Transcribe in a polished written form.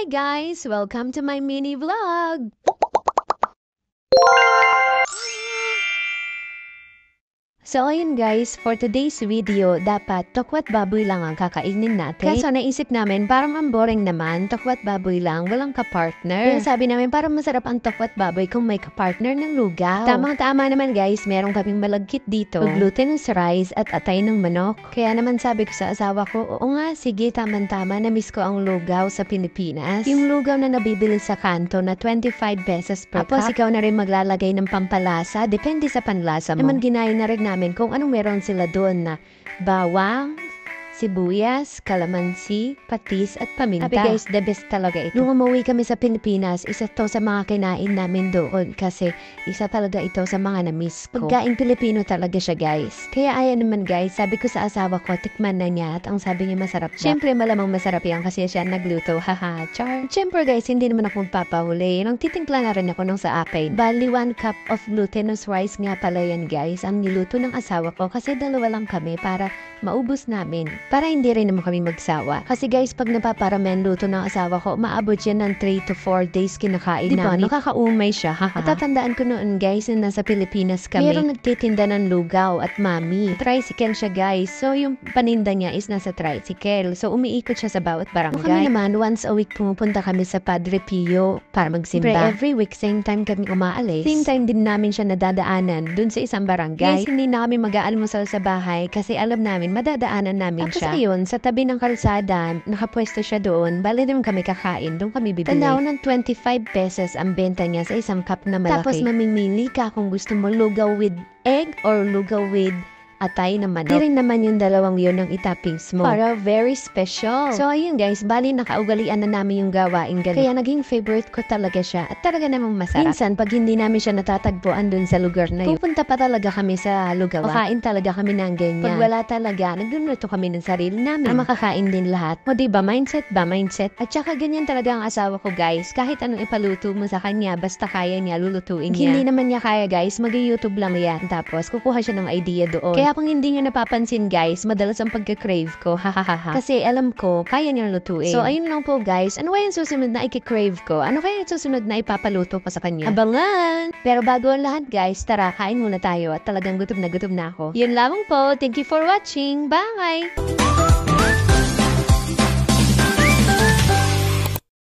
guys! Welcome to my mini vlog! So ayun guys, for today's video, dapat tokwat baboy lang ang kakainin natin. Kaso naisip namin, parang ang boring naman, tokwat baboy lang, walang kapartner. Kaya sabi namin, parang masarap ang tokwat baboy kung may kapartner ng lugaw. Tamang-tama naman guys, merong kaming malagkit dito, glutinous rice at atay ng manok. Kaya naman sabi ko sa asawa ko, oo nga, sige, tamang-tama, na-miss ko ang lugaw sa Pilipinas. Yung lugaw na nabibili sa kanto na 25 pesos per cup. Tapos ikaw na rin maglalagay ng pampalasa, depende sa panlasa mo. Naman ginaya na rin namin kung anong meron sila doon na bawang, sibuyas, kalamansi, patis, at paminta. Sabi guys, the best talaga ito. Nung umuwi kami sa Pilipinas, isa to sa mga kinain namin doon kasi isa talaga ito sa mga na-miss ko. Pagkain Pilipino talaga siya guys. Kaya ayan naman guys, sabi ko sa asawa ko, tikman na niya at ang sabi niya masarap na. Siyempre malamang masarap yan kasi siya nagluto, haha, char. Siyempre guys, hindi naman ako magpapahuli. Nang titimpla na rin ako nung sa akin. Bali 1 cup of glutinous rice nga pala yan guys, ang niluto ng asawa ko kasi dalawa lang kami para maubos namin. Para hindi rin naman kami magsawa. Kasi guys, pag napaparamen luto ng asawa ko, maabot yan ng 3 to 4 days kinakain namin. Diba? Nakakaumay siya, haha. At tatandaan ko noon guys, na nasa Pilipinas kami. Merong nagtitinda ng lugaw at mami. Tricycle siya guys. So yung paninda niya is nasa tricycle. So umiikot siya sa bawat barangay. Kami naman, once a week pumupunta kami sa Padre Pio para magsimba. Pero every week, same time kami umaalis. Same time din namin siya nadadaanan dun sa isang barangay. Guys, hindi na kami mag-aalmusal sa bahay kasi alam namin, madadaanan namin siya. Tapos ayun, sa tabi ng kalsada, nakapwesto siya doon. Bali din kami kakain, doon kami bibili. Tandaan ng 25 pesos ang benta niya sa isang cup na malaki. Tapos mamimili ka kung gusto mo lugaw with egg or lugaw with atay na manok. Di rin naman yung dalawang yun ng itappings mo. Para very special. So ayun guys, bali nakaugalian na namin yung gawain ganun. Kaya naging favorite ko talaga siya at talaga namang masarap. Minsan, pag hindi namin siya natatagpuan dun sa lugar na yun, pupunta pa talaga kami sa lugaw. Makain talaga kami ng ganyan. Pag wala talaga, nagluluto kami ng sarili namin. Na makakain din lahat. O diba, mindset ba? Mindset. At saka ganyan talaga ang asawa ko guys. Kahit anong ipaluto mo sa kanya, basta kaya niya, lulutuin niya. Hindi naman niya kaya guys, mag-YouTube lang yan. Tapos, kukuha siya ng idea doon. Kaya kung hindi nyo napapansin guys, madalas ang pagka-crave ko, hahaha. Kasi alam ko, kaya niyang lutuin. So ayun lang po guys, ano kaya yung susunod na i-crave ko? Ano kaya yung susunod na ipapaluto ko sa kanya? Abangan! Pero bago ang lahat guys, tara, kain muna tayo at talagang gutom na ako. Yun lamang po, thank you for watching, bye!